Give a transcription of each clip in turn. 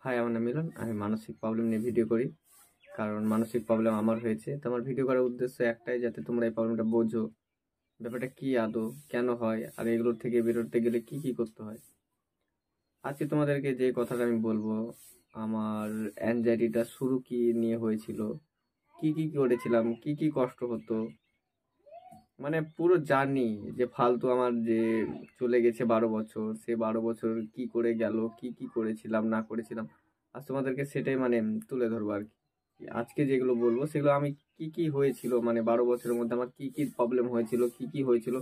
High, আমার নাম মিলন। আমি মানসিক প্রবলেম নিয়ে ভিডিও করি, কারণ মানসিক প্রবলেম আমার হয়েছে। তো আমার ভিডিও করার উদ্দেশ্য একটাই, যাতে তোমরা এই প্রবলেমটা বোঝো, ব্যাপারটা কি আদৌ, কেন হয়, আর এগুলোর থেকে বেরোতে গেলে কি কি করতে হয়। আজকে তোমাদেরকে যে কথাটা আমি বলবো, আমার অ্যাংজাইটিটা শুরু কি নিয়ে হয়েছিল, কি কি করেছিলাম, কি কি কষ্ট হতো, মানে পুরো জার্নি যে ফালতু আমার যে চলে গেছে 12 বছর, সে 12 বছর কি করে গেল, কি কি করেছিলাম না করেছিলাম, আজ তোমাদেরকে সেটাই তুলে ধরবো আর কি। আজকে যেগুলো বলবো সেগুলো আমি কি কি হয়েছিল, 12 বছরের মধ্যে আমার কি কি প্রবলেম হয়েছিল, কি কি হয়েছিল,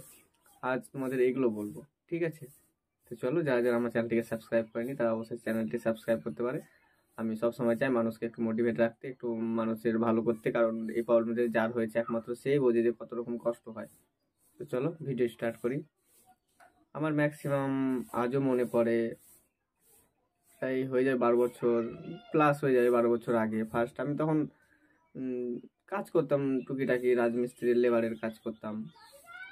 আজ তোমাদের এগুলো বলবো। ঠিক আছে, তো চলো, যারা যারা আমার চ্যানেলটিকে সাবস্ক্রাইব করেনি তারা অবশ্যই চ্যানেলটি সাবস্ক্রাইব করতে পারে। আমি সবসময় চাই মানুষকে একটু মোটিভেট রাখতে, একটু মানুষের ভালো করতে, কারণ এই প্রবলেমটা যার হয়েছে একমাত্র সেই বোঝে যে কত রকম কষ্ট হয়। তো চলো ভিডিও স্টার্ট করি। আমার ম্যাক্সিমাম আজও মনে পড়ে, তাই হয়ে যায় 12 বছর প্লাস, হয়ে যায় 12 বছর আগে। ফার্স্ট আমি তখন কাজ করতাম টুকিটাকি, রাজমিস্ত্রির লেবারের কাজ করতাম।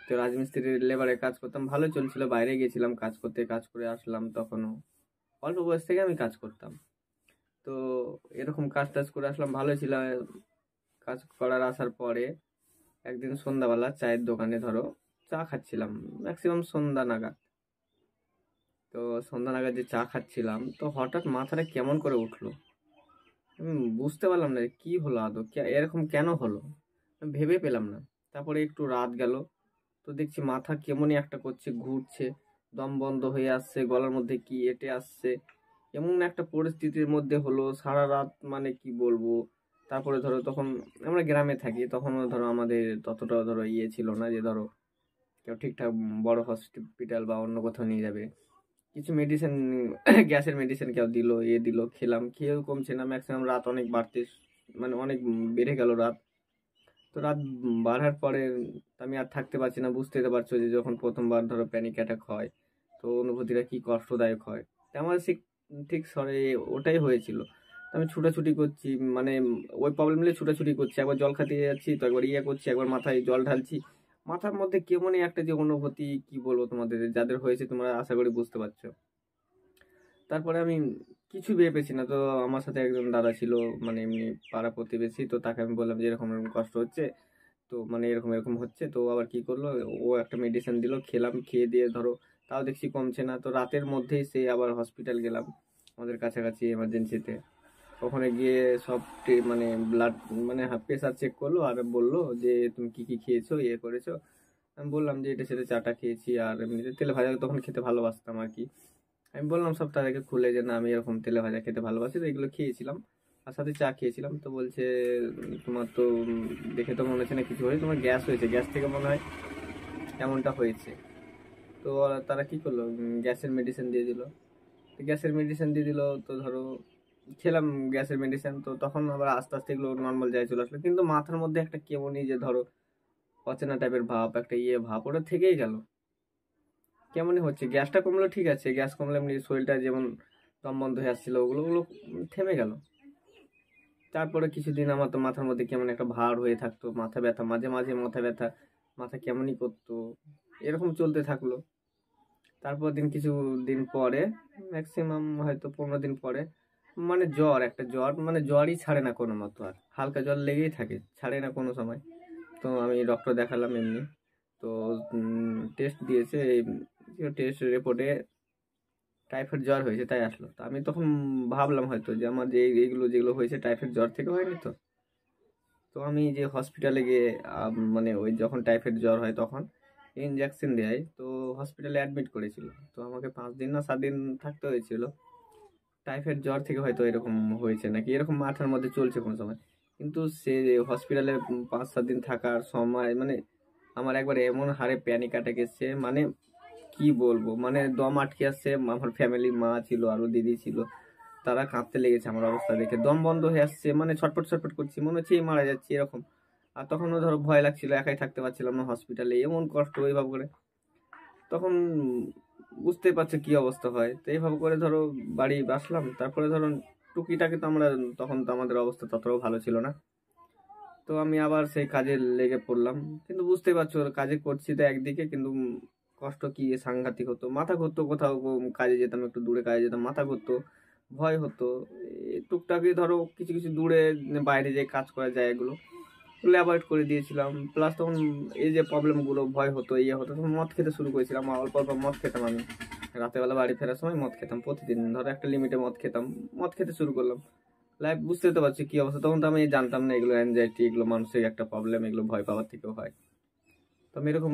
তো রাজমিস্ত্রির লেবারের কাজ করতাম, ভালো চলছিল। বাইরে গেছিলাম কাজ করতে, কাজ করে আসলাম। তখনও অল্প বয়স থেকে আমি কাজ করতাম। তো এরকম কাজ টাজ করে আসলাম, ভালো ছিল। কাজ করার আসার পরে একদিন সন্ধ্যাবেলা চায়ের দোকানে ধরো চা খাচ্ছিলাম, ম্যাক্সিমাম সন্ধ্যা নাগাদ। তো সন্ধ্যা নাগাদ যে চা খাচ্ছিলাম, তো হঠাৎ মাথাটা কেমন করে উঠলো। আমি বুঝতে পারলাম না কি হলো আদৌ, এরকম কেন হলো, আমি ভেবে পেলাম না। তারপরে একটু রাত গেল, তো দেখছি মাথা কেমনই একটা করছে, ঘুরছে, দম বন্ধ হয়ে আসছে, গলার মধ্যে কি এঁটে আসছে। এমন একটা পরিস্থিতির মধ্যে হলো সারা রাত, মানে কি বলবো। তারপরে ধরো তখন আমরা গ্রামে থাকি, তখনও ধরো আমাদের ততটা ধরো ছিল না যে ধরো কেউ ঠিকঠাক বড় হসপিটাল বা অন্য কোথাও নিয়ে যাবে। কিছু মেডিসিন, গ্যাসের মেডিসিন কেউ দিল, দিল, খেলাম, খেয়েও কমছে না। ম্যাক্সিমাম রাত অনেক বাড়তে, অনেক বেড়ে গেল রাত। তো রাত বাড়ার পরে আমি আর থাকতে পারছি না। বুঝতে তো পারছো যে যখন প্রথমবার ধরো প্যানিক অ্যাটাক হয়, তো অনুভূতিটা কি কষ্টদায়ক হয়। তো আমার ঠিক ঠিক সরে ওটাই হয়েছিল। তো আমি ছুটাছুটি করছি, মানে ওই প্রবলেম নিয়ে ছুটাছুটি করছি, একবার জল খাতে যাচ্ছি, তো একবার করছি, একবার মাথায় জল ঢালছি। মাথার মধ্যে কেমনই একটা যে অনুভূতি, কি বলবো তোমাদের, যাদের হয়েছে তোমরা আশা করি বুঝতে পারছো। তারপরে আমি কিছু ভেবেছি না। তো আমার সাথে একজন দাদা ছিল, এমনি পাড়া প্রতিবেশী। তো তাকে আমি বললাম যে এরকম এরকম কষ্ট হচ্ছে, তো এরকম এরকম হচ্ছে। তো আবার কি করলো, ও একটা মেডিসিন দিল, খেলাম, খেয়ে দিয়ে ধরো তাও দেখছি কমছে না। তো রাতের মধ্যেই সে আবার হসপিটাল গেলাম, আমাদের কাছাকাছি এমার্জেন্সিতে। ওখানে গিয়ে সব ব্লাড, প্রেশার চেক করলো, আর বললো যে তুমি কি কি খেয়েছো, করেছো। আমি বললাম যে এটা সেটা চাটা খেয়েছি, আর এমনিতে তেলে ভাজা তখন খেতে ভালোবাসতাম আর কি। আমি বললাম সব তাদেরকে খুলে যে না, আমি এরকম তেলে ভাজা খেতে ভালোবাসি, তো এগুলো খেয়েছিলাম, আর সাথে চা খেয়েছিলাম। তো বলছে তোমার তো দেখে তো মনে হচ্ছে না কিছু হয়েছে, তোমার গ্যাস হয়েছে, গ্যাস থেকে মনে হয় এমনটা হয়েছে। তো তারা কি করলো, গ্যাসের মেডিসিন দিয়ে দিল। তো গ্যাসের মেডিসিন দিয়ে দিল, তো ধরো খেলাম গ্যাসের মেডিসিন। তো তখন আবার আস্তে আস্তে এগুলো নর্মাল জায়গায় চলে আসলো, কিন্তু মাথার মধ্যে একটা কেমনই যে ধরো অচেনা টাইপের ভাব, একটা ভাব ওটা থেকেই গেল। কেমনই হচ্ছে, গ্যাসটা কমলো ঠিক আছে, গ্যাস কমলে এমনি শরীরটা যেমন দম বন্ধ হয়ে আসছিল, ওগুলো ওগুলো থেমে গেল। তারপরে কিছুদিন আমার তো মাথার মধ্যে কেমন একটা ভার হয়ে থাকতো, মাথা ব্যথা, মাঝে মাঝে মাথা ব্যথা, মাথা কেমনই করতো, এরকম চলতে থাকলো। তারপর কিছু দিন পরে, ম্যাক্সিমাম হয়তো 15 দিন পরে, জ্বর, একটা জ্বর, জ্বরই ছাড়ে না কোনো মতো, আর হালকা জ্বর লেগেই থাকে, ছাড়ে না কোনো সময়। তো আমি ডক্টর দেখালাম এমনি। তো টেস্ট দিয়েছে, টেস্ট রিপোর্টে টাইফয়েড জ্বর হয়েছে, তাই আসলো। তো আমি তখন ভাবলাম হয়তো যে আমার যে এইগুলো যেগুলো হয়েছে টাইফয়েড জ্বর থেকে হয়নি তো। তো আমি যে হসপিটালে গিয়ে ওই যখন টাইফয়েড জ্বর হয় তখন ইনজেকশন দেয়, তো হসপিটালে অ্যাডমিট করেছিল। তো আমাকে 5 দিন না 7 দিন থাকতে হয়েছিল। টাইফয়েড জ্বর থেকে হয়তো এরকম হয়েছে নাকি, এরকম মাথার মধ্যে চলছে কোনো সময়। কিন্তু সে হসপিটালে 5-7 দিন থাকার সময় আমার একবার এমন হারে প্যানিক অ্যাটাক এসছে, কি বলবো, দম আটকে আসছে। আমার ফ্যামিলি, মা ছিল, আরো দিদি ছিল, তারা কাঁদতে লেগেছে আমার অবস্থা দেখে। দম বন্ধ হয়ে আসছে, ছটপট ছটপট করছি, মনে হচ্ছে মারা যাচ্ছি এরকম। আর তখনও ধরো ভয় লাগছিল, একাই থাকতে পারছিলাম না হসপিটালে, এমন কষ্ট এইভাবে করে। তখন বুঝতে পারছো কি অবস্থা হয়। তো এইভাবে করে ধরো বাড়ি আসলাম। তারপরে ধরো টুকিটাকে তো আমরা, তখন তো আমাদের অবস্থা ততটাও ভালো ছিল না। তো আমি আবার সেই কাজে লেগে পড়লাম। কিন্তু বুঝতে পারছো কাজে করছি তো একদিকে, কিন্তু কষ্ট কি সাংঘাতিক হতো, মাথা ঘুরতো। কোথাও কাজে যেতাম, একটু দূরে কাজে যেতাম, মাথা ঘুরতো, ভয় হতো। এই টুকটাকি ধরো কিছু কিছু দূরে বাইরে যে কাজ করা যায় এগুলো অ্যাভয়েড করে দিয়েছিলাম। প্লাস তখন এই যে প্রবলেমগুলো ভয় হতো ইয়ে হতো, তখন মদ খেতে শুরু করেছিলাম। অল্প অল্প মদ খেতাম আমি, রাতেবেলা বাড়ি ফেরার সময় মদ খেতাম প্রতিদিন, ধরো একটা লিমিটে মদ খেতাম। মদ খেতে শুরু করলাম, লাইফ বুঝতে তো পারছি কি অবস্থা। তখন তো আমি জানতাম না এগুলো অ্যাংজাইটি, এগুলো মানসিক একটা প্রবলেম, এগুলো ভয় পাওয়ার থেকেও হয়। তো আমি এরকম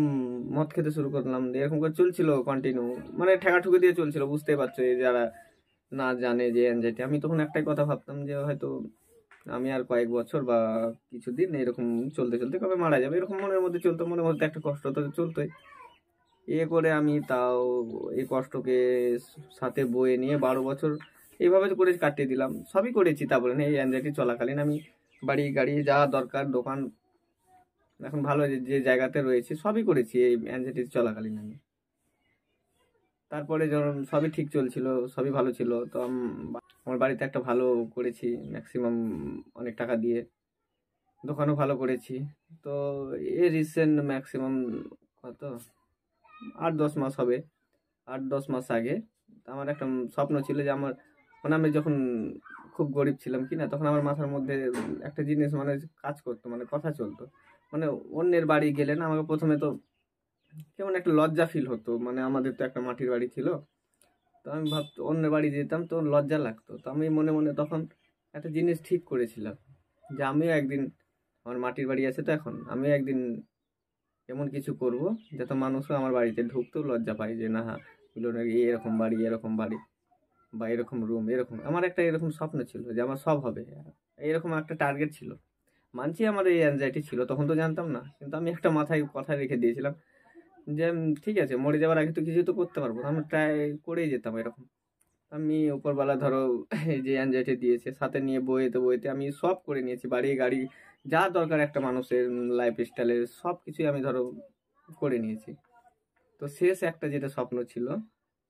মদ খেতে শুরু করলাম, এরকম করে চলছিল কন্টিনিউ, মানে ঠেকাঠুকি দিয়ে চলছিল। বুঝতেই পারছো এই যারা না জানে যে অ্যাংজাইটি, আমি তখন একটাই কথা ভাবতাম যে হয়তো আমি আর কয়েক বছর বা কিছুদিন এরকম চলতে চলতে কবে মারা যাবে, এরকম মনের মধ্যে চলতো। মনের মধ্যে একটা কষ্ট তো চলতোই। এ করে আমি তাও এই কষ্টকে সাথে বয়ে নিয়ে 12 বছর এইভাবে করে কাটিয়ে দিলাম। সবই করেছি তা বলে না, এই অ্যাংজাইটি চলাকালীন আমি বাড়ি গাড়ি যা দরকার, দোকান, এখন ভালো যে জায়গাতে রয়েছে সবই করেছি এই অ্যাংজাইটি চলাকালীন আমি। তারপরে যখন সবই ঠিক চলছিল, সবই ভালো ছিল, তো আমার বাড়িতে একটা ভালো করেছি ম্যাক্সিমাম অনেক টাকা দিয়ে, দোকানও ভালো করেছি। তো এই রিসেন্ট ম্যাক্সিমাম কত 8-10 মাস হবে, 8-10 মাস আগে আমার একটা স্বপ্ন ছিল যে আমার, মানে আমি যখন খুব গরিব ছিলাম কি না, তখন আমার মাথার মধ্যে একটা জিনিস মানে কাজ করতো, মানে কথা চলতো। মানে অন্যের বাড়ি গেলে না আমাকে প্রথমে তো কেমন একটা লজ্জা ফিল হতো, মানে আমাদের তো একটা মাটির বাড়ি ছিল। তো আমি ভাবতো অন্যের বাড়ি যেতাম তো লজ্জা লাগতো। তো আমি মনে মনে তখন একটা জিনিস ঠিক করেছিলাম যে আমিও একদিন, আমার মাটির বাড়ি আছে তো এখন, আমিও একদিন এমন কিছু করব যাতে মানুষও আমার বাড়িতে ঢুকতেও লজ্জা পায় যে না মিলনের এরকম বাড়ি, এরকম বাড়ি বা এরকম রুম, এরকম আমার একটা এরকম স্বপ্ন ছিল যে আমার সব হবে, এরকম একটা টার্গেট ছিল। মানছি আমার এই অ্যাংজাইটি ছিল, তখন তো জানতাম না, কিন্তু আমি একটা মাথায় কথা রেখে দিয়েছিলাম যে ঠিক আছে মরে যাওয়ার আগে তো কিছু তো করতে পারবো, আমি ট্রাই করেই যেতাম এরকম। আমি উপরবেলা ধরো এই যে অ্যাংজাইটি দিয়েছে সাথে নিয়ে বইতে বইতে আমি সব করে নিয়েছি, বাড়ি গাড়ি যা দরকার একটা মানুষের লাইফ স্টাইলের সব কিছুই আমি ধরো করে নিয়েছি। তো শেষ একটা যেটা স্বপ্ন ছিল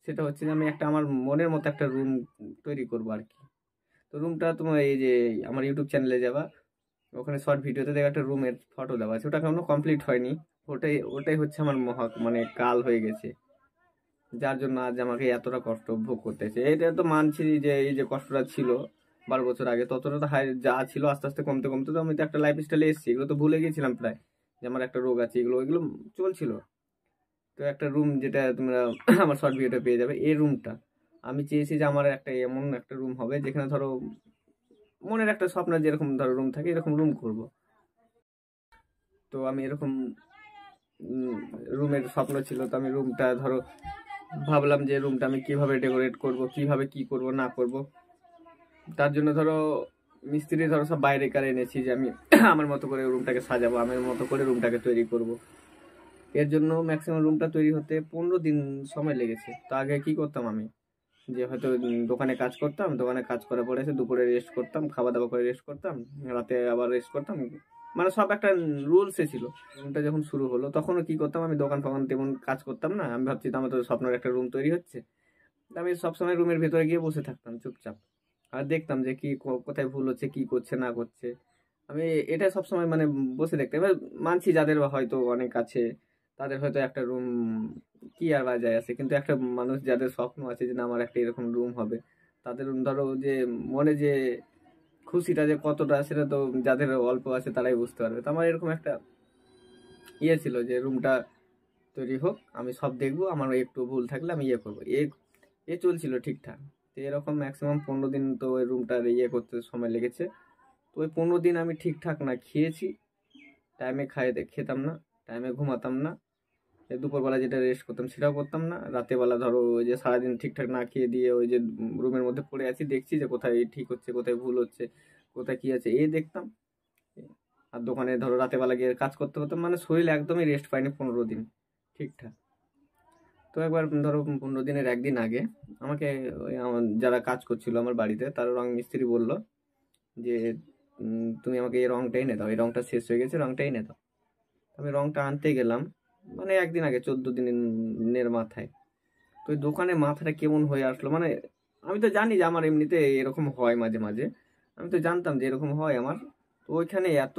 সেটা হচ্ছে যে আমি একটা আমার মনের মতো একটা রুম তৈরি করবো আর কি। তো রুমটা তোমার এই যে আমার ইউটিউব চ্যানেলে যাবা, ওখানে শর্ট ভিডিওতে দেখা একটা রুমের ফটো দেওয়া আছে, ওটা এখনো কমপ্লিট হয়নি। ওটাই ওটাই হচ্ছে আমার মহা মানে কাল হয়ে গেছে, যার জন্য আজ আমাকে এতটা কষ্ট ভোগ করতেছে। এটা তো মানছি যে এই যে কষ্টটা ছিল 12 বছর আগে, ততটা তো হাই যা ছিল আস্তে আস্তে কমতে কমতে তো আমি তো একটা লাইফ স্টাইলে এসেছি, এগুলো তো ভুলে গেছিলাম প্রায় যে আমার একটা রোগ আছে, এগুলো এগুলো চলছিল। তো একটা রুম যেটা তোমরা আমার শর্ট ভিডিওটা পেয়ে যাবে, এই রুমটা আমি চেয়েছি যে আমার একটা এমন একটা রুম হবে যেখানে ধরো মনের একটা স্বপ্ন যেরকম ধরো রুম থাকে এরকম রুম করব। তো আমি এরকম রুমের স্বপ্ন ছিল। তো আমি রুমটা ধরো ভাবলাম যে রুমটা আমি কিভাবে ডেকোরেট করব, কিভাবে কি করব না করব। তার জন্য ধরো মিস্ত্রি ধরো সব বাইরে কার এনেছি যে আমি আমার মতো করে রুমটাকে সাজাবো, আমার মতো করে রুমটাকে তৈরি করব। এর জন্য ম্যাক্সিমাম রুমটা তৈরি হতে 15 দিন সময় লেগেছে। তো আগে কি করতাম আমি, যে হয়তো দোকানে কাজ করতাম, দোকানে কাজ করার পরে এসে দুপুরে রেস্ট করতাম, খাওয়া দাওয়া করে রেস্ট করতাম, রাতে আবার রেস্ট করতাম, মানে সব একটা রুলসে ছিল। রুমটা যখন শুরু হলো তখনও কি করতাম, আমি দোকান ফোকান তেমন কাজ করতাম না, আমি ভাবছি তো আমার তো স্বপ্নের একটা রুম তৈরি হচ্ছে। আমি সবসময় রুমের ভেতরে গিয়ে বসে থাকতাম চুপচাপ, আর দেখতাম যে কি কোথায় ভুল হচ্ছে, কি করছে না করছে। আমি এটা সবসময় মানে বসে দেখতাম। এবার মানছি যাদের হয়তো অনেক আছে তাদের হয়তো একটা রুম কি আর বা যায় আছে, কিন্তু একটা মানুষ যাদের স্বপ্ন আছে যে না আমার একটা এরকম রুম হবে, তাদের ধরো যে মনে যে খুশিটা যে কতটা সেটা তো যাদের অল্প আছে তারাই বুঝতে পারবে। তো আমার এরকম একটা ইয়ে ছিল যে রুমটা তৈরি হোক, আমি সব দেখবো, আমার একটু ভুল থাকলে আমি ইয়ে করবো, এ চলছিল ঠিকঠাক। তো এরকম ম্যাক্সিমাম 15 দিন তো ওই রুমটার ইয়ে করতে সময় লেগেছে। তো ওই 15 দিন আমি ঠিকঠাক না খেয়েছি, টাইমে খেতাম না, টাইমে ঘুমাতাম না, দুপুরবেলা যেটা রেস্ট করতাম সেটাও করতাম না, রাতের বেলা ধরো ওই যে সারাদিন ঠিকঠাক না খেয়ে দিয়ে ওই যে রুমের মধ্যে পড়ে আছি, দেখছি যে কোথায় ঠিক হচ্ছে, কোথায় ভুল হচ্ছে, কোথায় কি আছে দেখতাম। আর দোকানে ধরো রাতের বেলা গিয়ে কাজ করতে হতো, মানে শরীর একদমই রেস্ট পাইনি 15 দিন ঠিকঠাক। তো একবার ধরো 15 দিনের একদিন আগে আমাকে ওই আমার যারা কাজ করছিল আমার বাড়িতে তার রং মিস্ত্রি বলল যে তুমি আমাকে এই রংটা এনে দাও, এই রংটা শেষ হয়ে গেছে, রংটা এনে দাও। আমি রংটা আনতে গেলাম, মানে একদিন আগে 14 দিনের মাথায়। তো ওই দোকানে মাথাটা কেমন হয়ে আসলো, মানে আমি তো জানি যে আমার এমনিতে এরকম হয় মাঝে মাঝে, আমি তো জানতাম যে এরকম হয় আমার। তো ওইখানে এত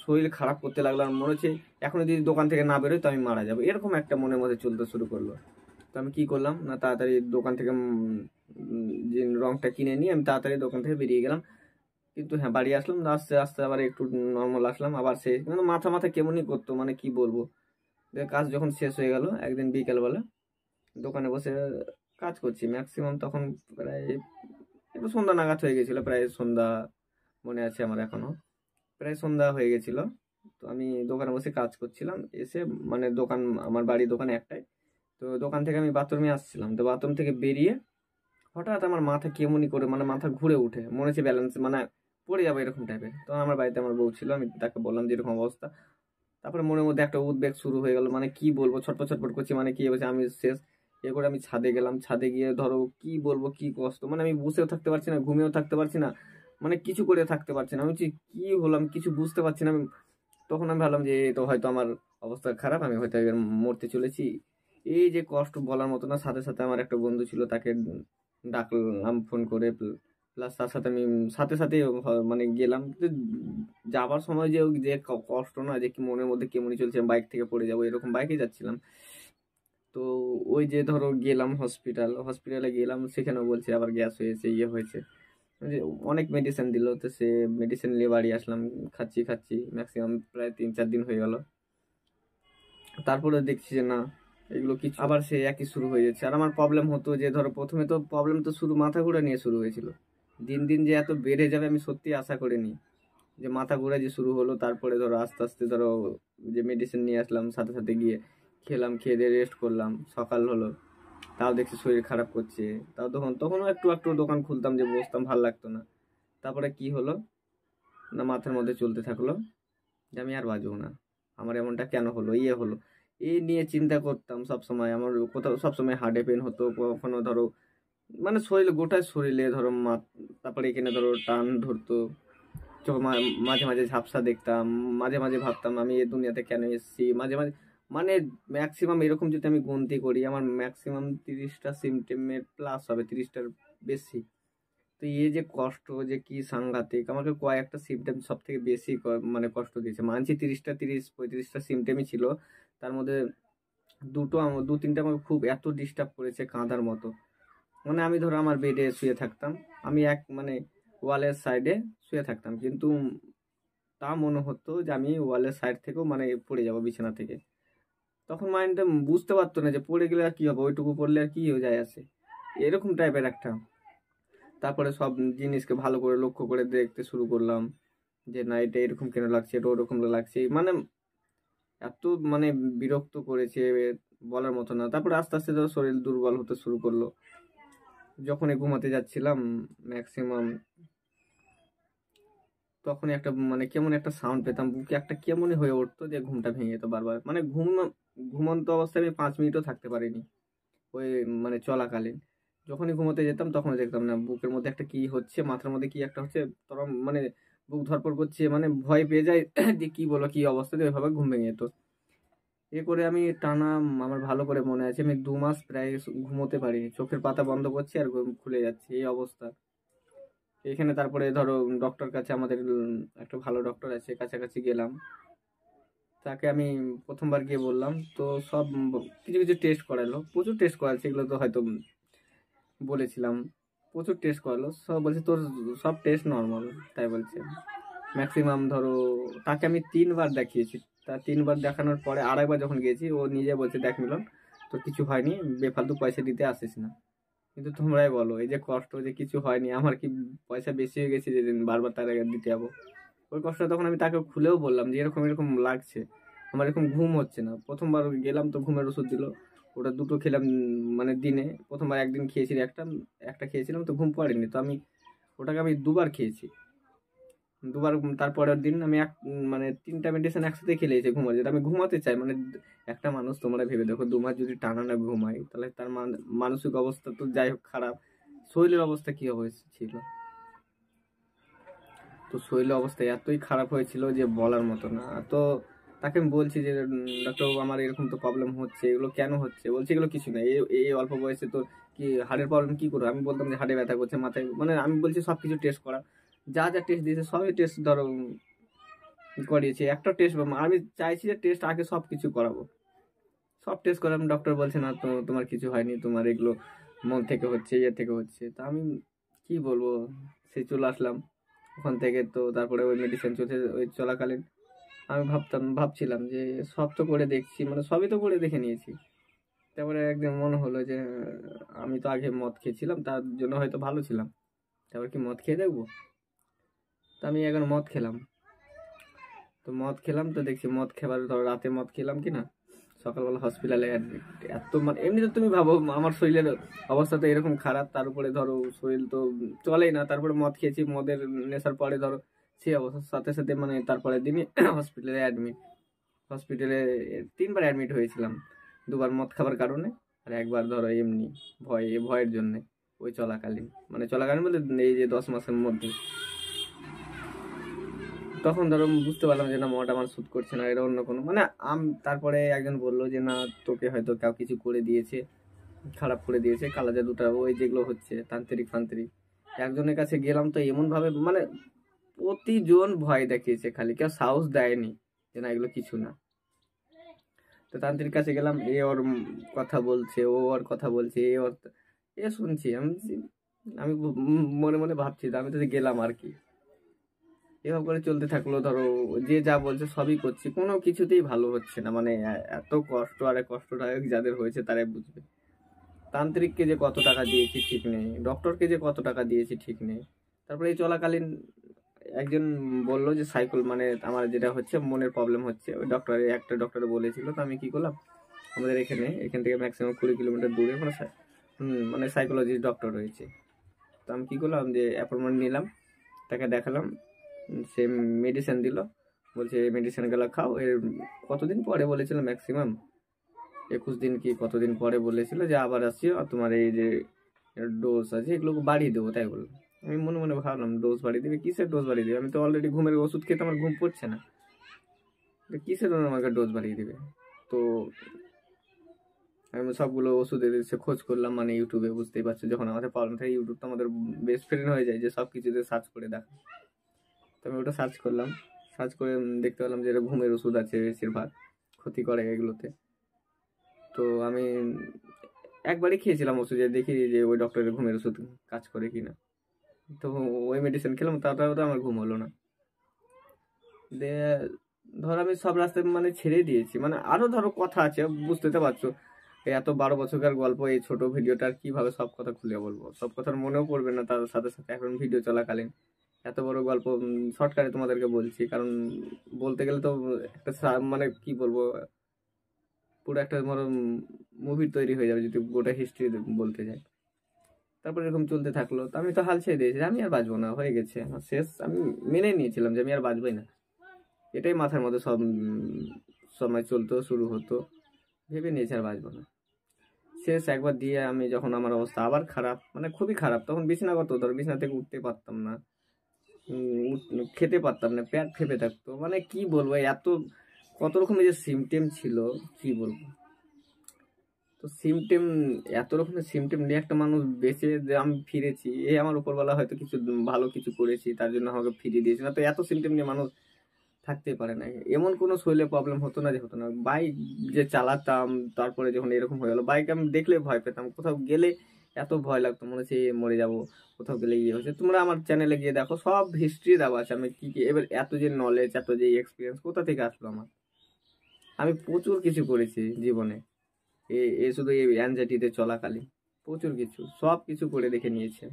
শরীর খারাপ করতে লাগলো, আর মনে হচ্ছে এখন যদি দোকান থেকে না বেরোয় তো আমি মারা যাবো, এরকম একটা মনের মধ্যে চলতে শুরু করলো। তো আমি কি করলাম না, তাড়াতাড়ি দোকান থেকে যে রঙটা কিনে নিয়ে আমি তাড়াতাড়ি দোকান থেকে বেরিয়ে গেলাম। কিন্তু হ্যাঁ, বাড়ি আসলাম, আস্তে আস্তে আবার একটু নর্মাল আসলাম, আবার সেই মানে মাথা মাথা কেমনই করতো, মানে কি বলবো। কাজ যখন শেষ হয়ে গেল একদিন বিকেলবেলা দোকানে বসে কাজ করছি, ম্যাক্সিমাম তখন প্রায় একটু সন্ধ্যা নাগাদ হয়ে গেছিলো, প্রায় সন্ধ্যা মনে আছে আমার এখনো, প্রায় সন্ধ্যা হয়ে গেছিল। তো আমি দোকানে বসে কাজ করছিলাম, এসে মানে দোকান, আমার বাড়ির দোকান একটাই, তো দোকান থেকে আমি বাথরুমে আসছিলাম, তো বাথরুম থেকে বেরিয়ে হঠাৎ আমার মাথা কেমনই করে, মানে মাথা ঘুরে উঠে, মনে হচ্ছে ব্যালেন্স মানে পড়ে যাবো এরকম টাইপের। তো আমার বাড়িতে আমার বউ ছিল, আমি তাকে বললাম যে এরকম অবস্থা। তারপরে মনের মধ্যে একটা উদ্বেগ শুরু হয়ে গেল, মানে কি বলবো, ছটপট ছটপট করছি, মানে কি হয়েছে আমি শেষ। এ করে আমি ছাদে গেলাম, ছাদে গিয়ে ধরো কি বলবো, কি কষ্ট, মানে আমি বসেও থাকতে পারছি না, ঘুমিয়েও থাকতে পারছি না, মানে কিছু করে থাকতে পারছি না। আমি বলছি কি হলাম, কিছু বুঝতে পারছি না আমি। তখন আমি ভাবলাম যে তো হয়তো আমার অবস্থা খারাপ, আমি হয়তো এবার মরতে চলেছি। এই যে কষ্ট বলার মতো না, সাথে সাথে আমার একটা বন্ধু ছিল, তাকে ডাকলাম ফোন করে, প্লাস তার সাথে আমি সাথে সাথে মানে গেলাম। তো যাবার সময় যে যে কষ্ট না, যে কি মনের মধ্যে কেমনই চলছে, বাইক থেকে পড়ে যাবো এরকম, বাইকে যাচ্ছিলাম। তো ওই যে ধরো গেলাম হসপিটালে গেলাম, সেখানেও বলছে আবার গ্যাস হয়েছে, ইয়ে হয়েছে, যে অনেক মেডিসিন দিল। তো সে মেডিসিন নিয়ে বাড়ি আসলাম, খাচ্ছি খাচ্ছি ম্যাক্সিমাম প্রায় 3-4 দিন হয়ে গেল। তারপরে দেখছি যে না, এগুলো কিছু আবার সে একই শুরু হয়ে যাচ্ছে। আর আমার প্রবলেম হতো যে ধরো প্রথমে তো প্রবলেম তো শুরু মাথা ঘোরা নিয়ে শুরু হয়েছিল, দিন দিন যে এত বেড়ে যাবে আমি সত্যি আশা করিনি। যে মাথা ঘোরা যে শুরু হলো, তারপরে ধরো আস্তে আস্তে ধরো যে মেডিসিন নিয়ে আসলাম, সাথে সাথে গিয়ে খেলাম, খেয়ে দিয়ে রেস্ট করলাম, সকাল হলো, তাও দেখছি শরীর খারাপ করছে। তাও তখনও একটু একটু দোকান খুলতাম, যে বসতাম, ভালো লাগতো না। তারপরে কি হলো না, মাথার মধ্যে চলতে থাকলো যে আমি আর বাঁচবো না, আমার এমনটা কেন হলো, ইয়ে হলো, এই নিয়ে চিন্তা করতাম সব সময়। আমার কোথাও সবসময় হার্টে পেন হতো, কখনো ধরো মানে শরীরে, গোটা শরীরে ধরো তারপরে এখানে ধরো টান ধরতো, মাঝে মাঝে ঝাপসা দেখতাম, মাঝে মাঝে ভাবতাম আমি এই দুনিয়াতে কেন এসেছি, মাঝে মাঝে মানে ম্যাক্সিমাম এরকম যদি আমি গণতি করি, আমার ম্যাক্সিমাম 30টা সিমটেমের প্লাস হবে, 30টার বেশি। তো এই যে কষ্ট যে কি সাংঘাতিক, আমাকে কয়েকটা সিমটেম সব থেকে বেশি মানে কষ্ট দিয়েছে। মানছি 35-40টা সিমটেমই ছিল, তার মধ্যে দু তিনটা আমাকে খুব এত ডিস্টার্ব করেছে কাঁদার মতো। মানে আমি ধরো আমার বেডে শুয়ে থাকতাম, আমি মানে ওয়ালের সাইডে শুয়ে থাকতাম, কিন্তু তা মনে হতো যে আমি ওয়ালের সাইড থেকেও মানে পড়ে যাব বিছানা থেকে। তখন মাইন্ডটা বুঝতে পারতো না যে পড়ে গেলে আর কি হবে, ওইটুকু পড়লে আর কি হয়ে যায় আসে, এরকম টাইপের একটা। তারপরে সব জিনিসকে ভালো করে লক্ষ্য করে দেখতে শুরু করলাম, যে না এটা এরকম কেন লাগছে, এটা ওরকম লাগছে, মানে এত মানে বিরক্ত করেছে বলার মতো না। তারপরে আস্তে আস্তে তো শরীর দুর্বল হতে শুরু করলো। যখনই ঘুমাতে যাচ্ছিলাম ম্যাক্সিমাম, তখনই একটা মানে কেমন একটা সাউন্ড পেতাম, বুকে একটা কেমনই হয়ে উঠতো, যে ঘুমটা ভেঙে যেত বারবার। মানে ঘুমন্ত অবস্থায় আমি 5 মিনিটও থাকতে পারিনি ওই মানে চলাকালীন। যখনই ঘুমোতে যেতাম তখনই দেখতাম না বুকের মধ্যে একটা কি হচ্ছে, মাথার মধ্যে কি একটা হচ্ছে, তখন মানে বুক ধরপড় করছে, মানে ভয় পেয়ে যায় যে কি বলো কি অবস্থা, দিয়ে ওইভাবে ঘুম ভেঙে যেত। এ করে আমি টানা, আমার ভালো করে মনে আছে, আমি 2 মাস প্রায় ঘুমোতে পারিনি, চোখের পাতা বন্ধ করছি আর ঘুম খুলে যাচ্ছে, এই অবস্থা। এখানে তারপরে ধরো ডক্টর কাছে, আমাদের একটা ভালো ডক্টর আছে, কাছাকাছি গেলাম। তাকে আমি প্রথমবার গিয়ে বললাম, তো সব কিছু কিছু টেস্ট করালো, প্রচুর টেস্ট করাচ্ছে, এগুলো তো হয়তো বলেছিলাম। প্রচুর টেস্ট করালো, সব বলছে তোর সব টেস্ট নর্মাল, তাই বলছে। ম্যাক্সিমাম ধরো তাকে আমি 3বার দেখিয়েছি, তা 3বার দেখানোর পরে আরেকবার যখন গিয়েছি, ও নিজে বলছে দেখ মিলন, তোর কিছু হয়নি, বেফালতু পয়সা দিতে আসিস না। কিন্তু তোমরাই বলো, এই যে কষ্ট, যে কিছু হয়নি, আমার কি পয়সা বেশি হয়ে গেছে যে বারবার তার আগে দিতে যাবো? ওই কষ্টটা তখন আমি তাকে খুলেও বললাম যে এরকম এরকম লাগছে, আমার এরকম ঘুম হচ্ছে না। প্রথমবার গেলাম তো ঘুমের ওষুধ দিল, ওটা 2টো খেলাম, মানে দিনে প্রথমবার একদিন খেয়েছি, একটা একটা খেয়েছিলাম, তো ঘুম পড়েনি, তো আমি ওটাকে আমি 2বার খেয়েছি, 2বার। তারপরের দিন আমি মানে 3টা মেডিসিন একসাথে খেলে এসে ঘুমাতে, যেটা আমি ঘুমাতে চাই। মানে একটা মানুষ, তোমরা ভেবে দেখো, 2 মাস যদি টানা না ঘুমায়, তাহলে তার মানসিক অবস্থা তো যাই হোক খারাপ, শরীরের অবস্থা কি হয়েছিল। তো শরীরের অবস্থা এতই খারাপ হয়েছিল যে বলার মতো না। তো তাকে আমি বলছি যে ডাক্তারবাবু আমার এরকম তো প্রবলেম হচ্ছে, এগুলো কেন হচ্ছে? বলছে এগুলো কিছু না, এই অল্প বয়সে তো কি হার্টের প্রবলেম কি করো? আমি বলতাম যে হার্টে ব্যথা করছে, মাথায়, মানে আমি বলছি সব কিছু টেস্ট করা, যা যা টেস্ট দিয়েছে সবই টেস্ট ধরো করিয়েছি, একটা টেস্ট, আমি চাইছি যে টেস্ট আগে সব কিছু করাবো, সব টেস্ট করলাম, ডক্টর বলছে না তো তোমার কিছু হয়নি, তোমার এগুলো মন থেকে হচ্ছে, ইয়ে থেকে হচ্ছে। তা আমি কি বলবো, সেই চলে আসলাম ওখান থেকে। তো তারপরে ওই মেডিসিন চলছে, ওই চলাকালীন আমি ভাবছিলাম যে সব তো করে দেখছি, মানে সবই তো করে দেখে নিয়েছি। তারপরে একদিন মনে হলো যে আমি তো আগে মদ খেয়েছিলাম, তার জন্য হয়তো ভালো ছিলাম, তারপর কি মদ খেয়ে দেখবো। তো আমি এখন মদ খেলাম, তো দেখছি মদ খেবার, ধরো রাতে মদ খেলাম কি না, সকালবেলা হসপিটালে অ্যাডমিট। এত মানে এমনিতে তুমি ভাবো আমার শরীরের অবস্থা তো এরকম খারাপ, তার উপরে ধরো শরীর তো চলেই না, তারপরে মদ খেয়েছি, মদের নেশার পরে ধরো সেই অবস্থার সাথে সাথে মানে তারপরে দিনই হসপিটালে অ্যাডমিট। হসপিটালে 3বার অ্যাডমিট হয়েছিলাম, 2বার মদ খাবার কারণে, আর একবার ধরো এমনি ভয়ের জন্যে। ওই চলাকালীন, মানে চলাকালীন বলতে এই যে 10 মাসের মধ্যে। তখন ধরো বুঝতে পারলাম যে না, মদ আমার স্যুট করছে না, এটা অন্য কোনো মানে তারপরে একজন বললো যে না, তোকে হয়তো কেউ কিছু করে দিয়েছে, খারাপ করে দিয়েছে, কালা জাদুটা ওই যেগুলো হচ্ছে তান্ত্রিক ফান্ত্রিক। একজনের কাছে গেলাম তো এমন ভাবে মানে প্রতিজন ভয় দেখিয়েছে, খালি কেউ সাহস দেয়নি যে না এগুলো কিছু না। তো তান্ত্রিক কাছে গেলাম, এ ওর কথা বলছে, ও ওর কথা বলছে, এ শুনছি আমি। আমি মনে মনে ভাবছি আমি তো গেলাম আর কি। এভাবে করে চলতে থাকলো, ধরো যে যা বলছে সবই করছি, কোনো কিছুতেই ভালো হচ্ছে না। মানে এত কষ্ট, আর কষ্টদায়ক যাদের হয়েছে তারাই বুঝবে। তান্ত্রিককে যে কত টাকা দিয়েছি ঠিক নেই, ডক্টরকে যে কত টাকা দিয়েছি ঠিক নেই। তারপরে এই চলাকালীন একজন বললো যে সাইকেল, মানে আমার যেটা হচ্ছে মনের প্রবলেম হচ্ছে, ওই একটা ডক্টরে বলেছিল। তো আমি কি করলাম, আমাদের এখান থেকে ম্যাক্সিমাম 20 কিলোমিটার দূরে মানে সাইকোলজিস্ট ডক্টর রয়েছে। তো আমি কি করলাম, যে অ্যাপয়েন্টমেন্ট নিলাম, তাকে দেখালাম, সে মেডিসিন দিল, বলছে এই মেডিসিনগুলো খাও। এর কতদিন পরে বলেছিল, ম্যাক্সিমাম 21 দিন কি কতদিন পরে বলেছিল যে আবার আসিও, আর তোমার এই যে ডোজ আছে এগুলো বাড়িয়ে দেবো, তাই বললো। আমি মনে মনে ভাবলাম ডোজ বাড়িয়ে দেবে, কিসের ডোজ বাড়িয়ে দেবে, আমি তো অলরেডি ঘুমের ওষুধ খেতে আমার ঘুম পড়ছে না, কিসের জন্য আমাকে ডোজ বাড়িয়ে দেবে। তো আমি সবগুলো ওষুধের সে খোঁজ করলাম, মানে ইউটিউবে, বুঝতেই পারছো যখন আমাদের প্রবলেম থাকে ইউটিউব তো আমাদের বেস্ট ফ্রেন্ড হয়ে যায়, যে সব কিছুতে সার্চ করে দেখা। তো আমি ওটা সার্চ করলাম, সার্চ করে দেখতে পেলাম যে এটা ঘুমের ওষুধ আছে বেশিরভাগ, ক্ষতি করে এগুলোতে। তো আমি একবারই খেয়েছিলাম ওষুধ, দেখি যে ওই ডক্টরের ঘুমের ওষুধ কাজ করে কিনা। তো ওই মেডিসিন খেলাম, তারপরেও তো আমার ঘুম হলো না। দিয়ে ধর আমি সব রাস্তায় মানে ছেড়ে দিয়েছি, মানে আরো ধরো কথা আছে, বুঝতে তো পারছো। এই এত 12 বছরকার গল্প, এই ছোট ভিডিওটা কিভাবে সব কথা খুলে বলবো, সব কথার মনেও পড়বে না, তার সাথে সাথে এখন ভিডিও চলাকালীন এত বড় গল্প শর্টকাটে তোমাদেরকে বলছি, কারণ বলতে গেলে তো একটা মানে কি বলবো, পুরো একটা ধরো মুভি তৈরি হয়ে যাবে যদি গোটা হিস্ট্রি বলতে যাই। তারপর এরকম চলতে থাকলো, তো আমি তো হাল ছেড়ে দিয়েছি, আমি আর বাঁচবো না, হয়ে গেছে আমার শেষ। আমি মেনে নিয়েছিলাম যে আমি আর বাঁচবোই না, এটাই মাথার মধ্যে সব সময় চলতো, শুরু হতো, ভেবে নিয়েছি আর বাঁচবো না। শেষ একবার দিয়ে আমি যখন আমার অবস্থা আবার খারাপ, মানে খুবই খারাপ, তখন বিছানাগত, ধর বিছানা থেকে উঠতে পারতাম না, খেতে পারতাম না, পেট ফেপে থাকতো, মানে কি বলবো, কত রকমের যে সিমটেম ছিল, কি বলবো। তো এত রকমের সিমটেম নিয়ে একটা মানুষ বেঁচে যে আমি ফিরেছি, আমার উপরওয়ালা হয়তো কিছু ভালো কিছু করেছি, তার জন্য আমাকে ফিরিয়ে দিয়েছে, না তো এত সিমটেম নিয়ে মানুষ থাকতেই পারে না। এমন কোনো শরীরে প্রবলেম হতো না যে হতো না। বাইক যে চালাতাম, তারপরে যখন এরকম হয়ে গেলো, বাইক আমি দেখলে ভয় পেতাম, কোথাও গেলে এত ভয় লাগতো, মনে হচ্ছে মরে যাবো, কোথাও গেলে ইয়ে হচ্ছে। তোমরা আমার চ্যানেলে গিয়ে দেখো, সব হিস্ট্রি দেওয়া আছে আমি কি কি, এবার এত যে নলেজ, এত যে এক্সপিরিয়েন্স কোথা থেকে আসলো আমার। আমি প্রচুর কিছু করেছি জীবনে, এ শুধু এই অ্যাংজাইটিতে চলাকালীন প্রচুর কিছু, সব কিছু করে দেখে নিয়েছে,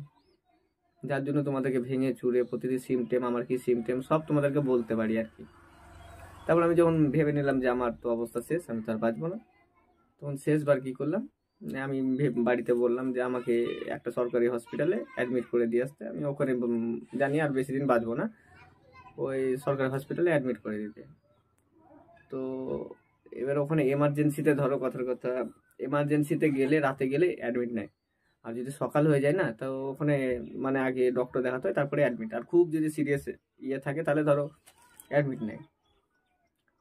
যার জন্য তোমাদেরকে ভেঙে চুরে প্রতিটি সিমটেম, আমার কি সিমটেম সব তোমাদেরকে বলতে পারি আর কি। তারপর আমি যখন ভেবে নিলাম যে আমার তো অবস্থা শেষ, আমি তো আর বাঁচবো না, তখন শেষবার কি করলাম, আমি বাড়িতে বললাম যে আমাকে একটা সরকারি হসপিটালে অ্যাডমিট করে দিয়ে আসতে। আমি ওখানে জানি আর বেশি দিন বাঁচবো না, ওই সরকারি হসপিটালে অ্যাডমিট করে দিতে। তো এবার ওখানে এমার্জেন্সিতে, ধরো কথার কথা, এমার্জেন্সিতে গেলে রাতে গেলে অ্যাডমিট নেয়, আর যদি সকাল হয়ে যায় না, তো ওখানে মানে আগে ডক্টর দেখাতে হয়, তারপরে অ্যাডমিট। আর খুব যদি সিরিয়াস ইয়ে থাকে তাহলে ধরো অ্যাডমিট নেয়।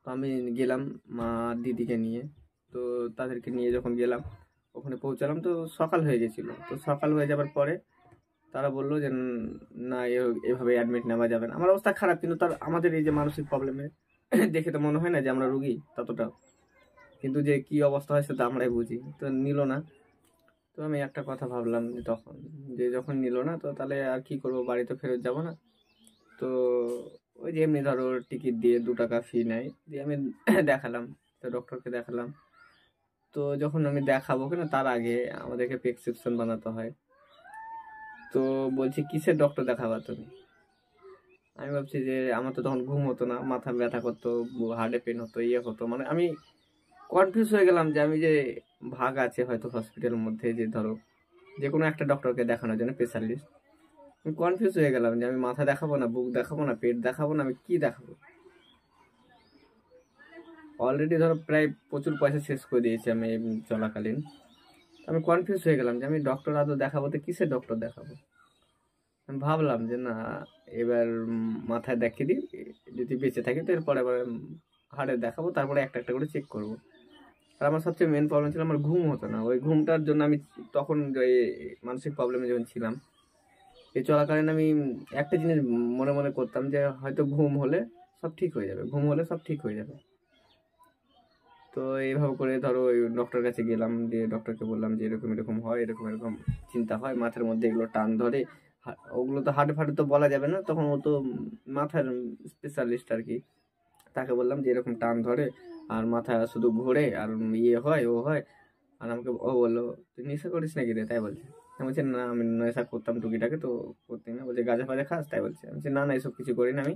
তো আমি গেলাম মা দিদিকে নিয়ে, তো তাদেরকে নিয়ে যখন গেলাম ওখানে পৌঁছালাম, তো সকাল হয়ে গেছিলো। তো সকাল হয়ে যাবার পরে তারা বললো যে না, এভাবে অ্যাডমিট নেওয়া যাবে না। আমার অবস্থা খারাপ, কিন্তু তার আমাদের এই যে মানসিক প্রবলেমে দেখে তো মনে হয় না যে আমরা রুগী ততটা। কিন্তু যে কি অবস্থা হয় সেটা আমরাই বুঝি, তো নিল না। তো আমি একটা কথা ভাবলাম যে তখন, যে যখন নিল না তো তাহলে আর কি করবো, বাড়ি তো ফেরত যাবো না। তো ওই যে এমনি ধরো টিকিট দিয়ে 2 টাকা ফি নেয়, দিয়ে আমি দেখালাম, তো ডক্টরকে দেখালাম। তো যখন আমি দেখাবো কিনা তার আগে আমাদেরকে প্রেসক্রিপশন বানাতে হয়। তো বলছি কিসের ডক্টর দেখাবা তুমি? আমি ভাবছি যে আমার তো তখন ঘুম হতো না, মাথা ব্যথা করতো, হার্টে পেন হতো, ইয়ে হতো, মানে আমি কনফিউজ হয়ে গেলাম যে আমি যে ভাগ আছে হয়তো হসপিটালের মধ্যে, যে ধরো যে কোনো একটা ডক্টরকে দেখানোর জন্য স্পেশালিস্ট, আমি কনফিউজ হয়ে গেলাম যে আমি মাথা দেখাবো না, বুক দেখাবো না, পেট দেখাবো না, আমি কি দেখাবো। অলরেডি ধরো প্রায় প্রচুর পয়সা শেষ করে দিয়েছি আমি চলাকালীন। আমি কনফিউজ হয়ে গেলাম যে আমি ডক্টর আদৌ দেখাবো তো কিসের ডক্টর দেখাবো। আমি ভাবলাম যে না, এবার মাথায় দেখিয়ে দিই, যদি বেঁচে থাকি তো এরপরে আবার হাড়ে দেখাবো, তারপরে একটা একটা করে চেক করবো। আর আমার সবচেয়ে মেন প্রবলেম ছিল আমার ঘুম হতো না, ওই ঘুমটার জন্য আমি তখন ওই মানসিক প্রবলেমে যখন ছিলাম এই চলাকালীন আমি একটা জিনিস মনে মনে করতাম যে হয়তো ঘুম হলে সব ঠিক হয়ে যাবে, ঘুম হলে সব ঠিক হয়ে যাবে। তো এইভাবে করে ধরো ওই ডক্টর কাছে গেলাম, দিয়ে ডক্টরকে বললাম যে এরকম এরকম হয়, এরকম এরকম চিন্তা হয়, মাথার মধ্যে এগুলো টান ধরে। ওগুলো তো হাটে ফাটে তো বলা যাবে না, তখন ও তো মাথার স্পেশালিস্ট আর কি। তাকে বললাম যে এরকম টান ধরে আর মাথা শুধু ঘোরে আর ইয়ে হয় ও হয়। আর আমাকে ও বললো তুই নেশা করিস নাকি রে, তাই বলছে। আমি বলছি না, আমি নেশা করতাম টুকিটাকে, তো করতে না। বলছে গাঁজা ফাজা খাস, তাই বলছে। আমি বলছি না না, এসব কিছু করি না, আমি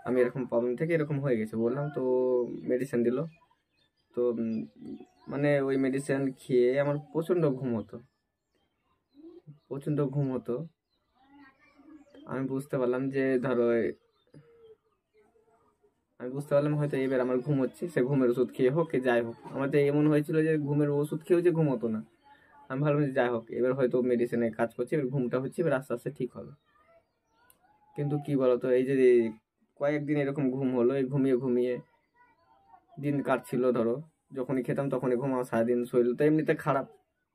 আমি এরকম প্রবলেম থেকে এরকম হয়ে গেছে বললাম। তো মেডিসিন দিল। তো মানে ওই মেডিসিন খেয়ে আমার প্রচণ্ড ঘুম হতো, প্রচণ্ড ঘুম হতো। আমি বুঝতে পারলাম যে ধরো আমি বুঝতে পারলাম হয়তো এবার আমার ঘুম হচ্ছে, সে ঘুমের ওষুধ খেয়ে হোক কি যাই হোক। আমার তো এমন হয়েছিল যে ঘুমের ওষুধ খেয়েও যে ঘুম হতো না। আমি ভাবলাম যে যাই হোক, এবার হয়তো মেডিসিনে কাজ করছে, এবার ঘুমটা হচ্ছে, এবার আস্তে আস্তে ঠিক হবে। কিন্তু কি বলতো, এই যে কয়েকদিন এরকম ঘুম হলো, এই ঘুমিয়ে ঘুমিয়ে দিন কাটছিল। ধরো যখনই খেতাম তখনই ঘুমাও, সারাদিন শরীর তো এমনিতে খারাপ,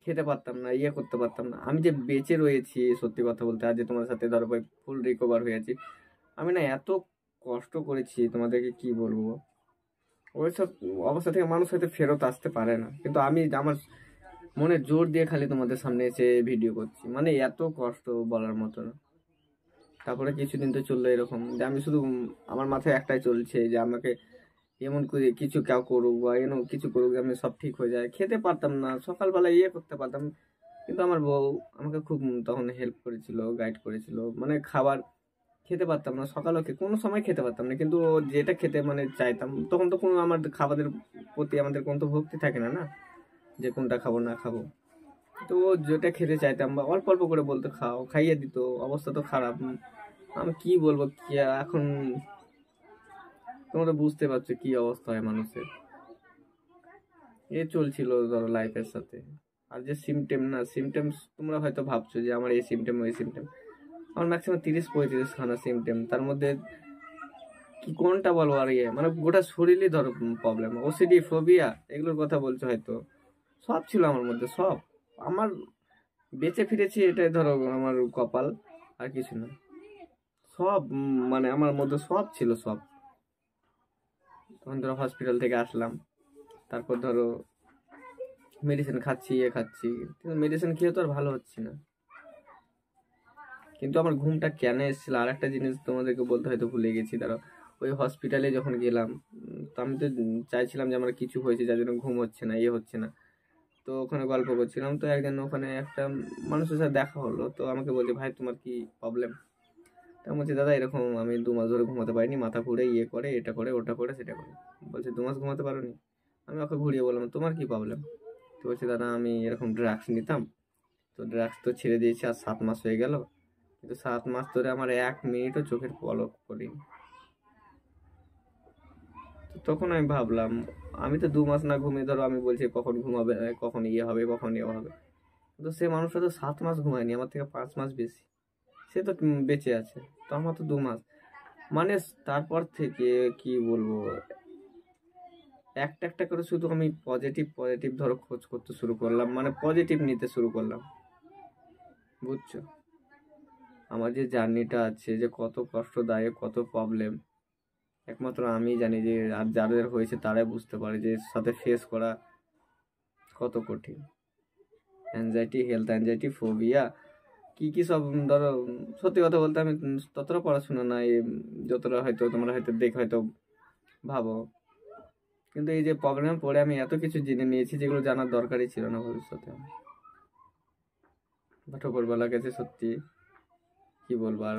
খেতে পারতাম না, ইয়ে করতে পারতাম না। আমি যে বেঁচে রয়েছি সত্যি কথা বলতে, আজ যে তোমার সাথে ধরো ফুল রিকভার হয়েছি, আমি না এত কষ্ট করেছি তোমাদেরকে কি বলবো। ওইসব অবস্থা থেকে মানুষ হয়তো ফেরত আসতে পারে না, কিন্তু আমি আমার মনে জোর দিয়ে খালি তোমাদের সামনে এসে ভিডিও করছি, মানে এত কষ্ট বলার মতো না। তারপরে কিছুদিন তো চললো এরকম যে আমি শুধু আমার মাথায় একটাই চলছে যে আমাকে এমন করে কিছু কেউ করুক বা এমন কিছু করুক যে আমি সব ঠিক হয়ে যায়। খেতে পারতাম না, সকালবেলা ইয়ে করতে পারতাম, কিন্তু আমার বউ আমাকে খুব তখন হেল্প করেছিল, গাইড করেছিল। মানে খাবার খেতে পারতাম না, সকালও কোনো সময় খেতে পারতাম না, কিন্তু ও যেটা খেতে মানে চাইতাম, তখন তো কোনো আমার খাবারের প্রতি আমাদের কোনো তো ভক্তি থাকে না, না যে কোনটা খাবো না খাবো। তো ও যেটা খেতে চাইতাম বা অল্প অল্প করে বলতো খাও, খাইয়ে দিত। অবস্থা তো খারাপ, আমি কি বলবো কি এখন, তোমরা তো বুঝতে পারছো কি অবস্থা হয় মানুষের। এ চলছিল ধরো লাইফের সাথে। আর যে সিমটেম না, সিমটেমস তোমরা হয়তো ভাবছো যে আমার এই সিমটেম ওই সিমটেম, আমার ম্যাক্সিমাম 30-35 খানা সিমটেম, তার মধ্যে কি কোনটা বলবো আর ইয়ে, মানে গোটা শরীরই ধরো প্রবলেম, ওসিডি ফোবিয়া এগুলোর কথা বলছো হয়তো, সব ছিল আমার মধ্যে সব। আমার বেঁচে ফিরেছি এটাই ধরো আমার কপাল, আর কিছু না। সব মানে আমার মধ্যে সব ছিল সব। তখন ধরো হসপিটাল থেকে আসলাম, তারপর ধরো মেডিসিন খাচ্ছি, ইয়ে খাচ্ছি, কিন্তু মেডিসিন খেয়ে তো আর ভালো হচ্ছে না। কিন্তু আমার ঘুমটা কেন এসেছিল আর একটা জিনিস তোমাদেরকে বলতে হয়তো ভুলে গেছি। ধরো ওই হসপিটালে যখন গেলাম, তো আমি তো চাইছিলাম যে আমার কিছু হয়েছে যার জন্য ঘুম হচ্ছে না, ইয়ে হচ্ছে না। তো ওখানে গল্প করছিলাম, তো একদিন ওখানে একটা মানুষের সাথে দেখা হলো, তো আমাকে বলছে ভাই তোমার কি প্রবলেম। তা বলছি দাদা এরকম আমি 2 মাস ধরে ঘুমাতে পারিনি, মাথা ঘুরে, ইয়ে করে, এটা করে, ওটা করে, সেটা করে। বলছে 2 মাস ঘুমাতে পারোনি? আমি ওকে ঘুরিয়ে বললাম তোমার কি প্রবলেম। তো বলছে দাদা আমি এরকম ড্রাগস নিতাম, তো ড্রাগস তো ছেড়ে দিয়েছি, আর 7 মাস হয়ে গেল, কিন্তু 7 মাস ধরে আমার 1 মিনিটও চোখের পলক পড়িনি। তো তখন আমি ভাবলাম আমি তো 2 মাস না ঘুমিয়ে ধরো আমি বলছি কখন ঘুমাবে, কখন ইয়ে হবে, কখন ইয়ে হবে, কিন্তু সে মানুষটা তো 7 মাস ঘুমায়নি, আমার থেকে 5 মাস বেশি। সে তো বেঁচে আছে, তো আমার তো 2 মাস। মানে তারপর থেকে কি বলবো, একটা একটা করে শুধু আমি পজিটিভ পজিটিভ ধরো খোঁজ করতে শুরু করলাম, মানে পজিটিভ নিতে শুরু করলাম। বুঝছো আমার যে জার্নিটা আছে যে কত কষ্টদায়ক, কত প্রবলেম, একমাত্র আমি জানি, যে আর যাদের হয়েছে তারাই বুঝতে পারে যে সাথে ফেস করা কত কঠিন। অ্যাংজাইটি, হেলথ অ্যাংজাইটি, ফোবিয়া, কি সব। ধরো সত্যি কথা বলতে আমি ততটা পড়াশোনা নাই যতটা হয়তো তোমরা হয়তো হয়তো ভাবো, কিন্তু এই যে প্রবলেম পড়ে আমি এত কিছু জেনে নিয়েছি যেগুলো জানার দরকারই ছিল না ভবিষ্যতে। বাট উপরবেলা গেছে সত্যি, কি বলবো। আর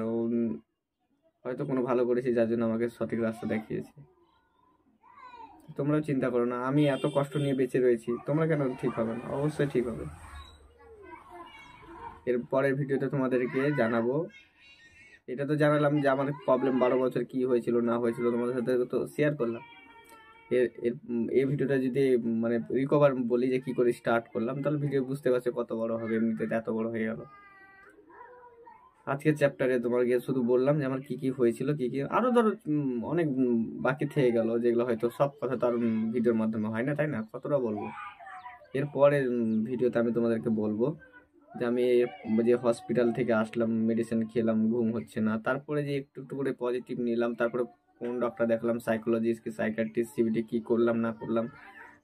হয়তো কোনো ভালো করেছি যার জন্য আমাকে সঠিক রাস্তা দেখিয়েছে। তোমরাও চিন্তা করো না, আমি এত কষ্ট নিয়ে বেঁচে রয়েছি, তোমরা কেন ঠিক হবে না? অবশ্যই ঠিক হবে। এর পরের ভিডিওতে তোমাদেরকে জানাবো। এটা তো জানালাম যে আমার প্রবলেম 12 বছর কি হয়েছিল না হয়েছিল, তোমাদের সাথে তো শেয়ার করলাম। এই ভিডিওটা যদি মানে রিকভার বলি যে কি করে স্টার্ট করলাম, তাহলে ভিডিও বুঝতে পারছো কত বড় হবে। এমনিতে এত বড় হয়ে গেল। আজকের চ্যাপ্টারে তোমাকে শুধু বললাম যে আমার কি কি হয়েছিল, কি কি আরো ধরো অনেক বাকি থেকে গেল, যেগুলো হয়তো সব কথা তো আর ভিডিওর মাধ্যমে হয় না, তাই না? কতটা বলবো। এরপরে ভিডিওতে আমি তোমাদেরকে বলবো যে আমি যে হসপিটাল থেকে আসলাম, মেডিসিন খেলাম, ঘুম হচ্ছে না, তারপরে যে একটু একটু করে পজিটিভ নিলাম, তারপরে কোন ডক্টর দেখলাম, সাইকোলজিস্ট কি সাইকিয়াট্রিস্ট, সিবিটি কি করলাম না করলাম,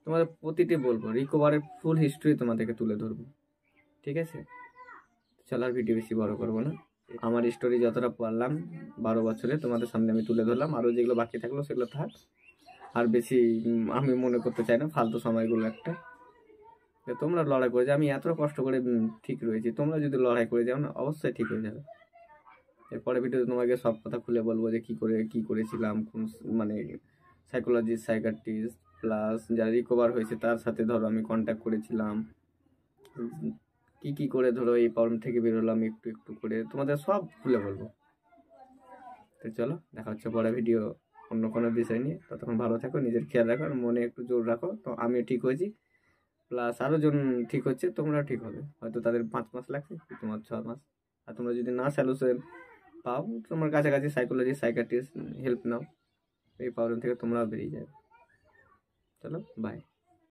তোমাদের প্রতিটি বলবো। রিকভারের ফুল হিস্ট্রি তোমাদেরকে তুলে ধরবো, ঠিক আছে? চলো আর ভিডিও বেশি বড় করবো না। আমার স্টোরি যতটা পারলাম 12 বছরে তোমাদের সামনে আমি তুলে ধরলাম। আরও যেগুলো বাকি থাকলো সেগুলো থাক, আর বেশি আমি মনে করতে চাই না ফালতু সময়গুলো একটা। তোমরা লড়াই করে যাও, আমি এত কষ্ট করে ঠিক রয়েছি, তোমরা যদি লড়াই করে যাও না অবশ্যই ঠিক হয়ে যাবে। এরপরে ভিডিওতে তোমাকে সব কথা খুলে বলবো যে কি করেছিলাম, কোন মানে সাইকোলজিস্ট, সাইকিয়াট্রিস্ট প্লাস যারা রিকভার হয়েছে তার সাথে ধরো আমি কন্ট্যাক্ট করেছিলাম, কি করে ধরো এই প্রবলেম থেকে বেরোলাম একটু একটু করে, তোমাদের সব খুলে বলবো। তো চলো দেখা হচ্ছে পরে ভিডিও অন্য কোনো বিষয় নিয়ে। ততক্ষণ ভালো থাকো, নিজের খেয়াল রাখো, আর মনে একটু জোর রাখো। তো আমিও ঠিক হয়েছি, প্লাস আরও জন ঠিক হচ্ছে, তোমরাও ঠিক হবে। হয়তো তাদের 5 মাস লাগছে, তোমার 6 মাস। আর তোমরা যদি না সলিউশন পাও, তোমার কাছাকাছি সাইকোলজিস্ট, সাইকিয়াট্রিস্ট হেল্প নাও, এই প্রবলেম থেকে তোমরাও বেরিয়ে যাবে। চলো বাই।